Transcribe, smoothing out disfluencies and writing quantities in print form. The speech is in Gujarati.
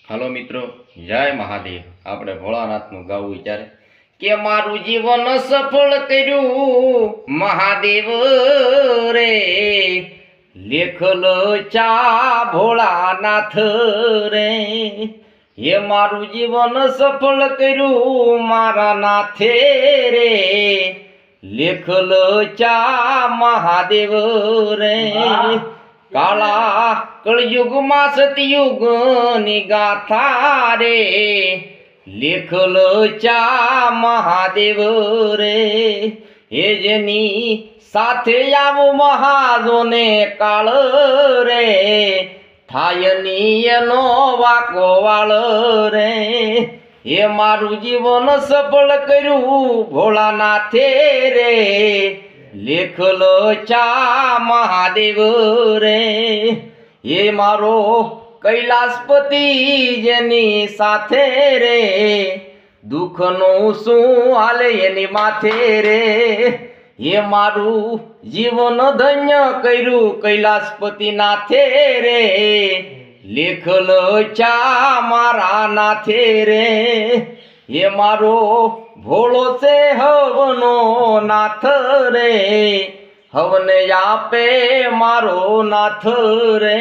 હાલો મિત્રો, જય મહાદેવ। આપણે ભોળાનાથનું ગાવું વિચારે કે મારું જીવન સફળ કર્યું મહાદેવ રે, લેખલ ચા ભોળાનાથ રે। હે મારું જીવન સફળ કર્યું મારા નાથે રે, લેખલ ચા મહાદેવ રે। કાળા કળયુગ માં સતયુગ ની ગાથા રે, લેખલ ચા મહાદેવ રે। હે જેની સાથે આવો મહાજોને કાળ રે, થાય ની એનો વાકો વાળ રે। હે મારું જીવન સફળ કર્યું ભોળાનાથે રે, લેખલ ચા મહાદેવ રે। એ મારો કૈલાસપતિ જેની સાથે રે, દુઃખનું શું હાલે એની માથે રે। એ મારું જીવન ધન્ય કર્યું કૈલાસપતિ નાથે રે, લેખલ ચા મારા નાથે રે। એ મારો ભોળો છે હવનો નાથ રે, હવને આપે મારો નાથ રે।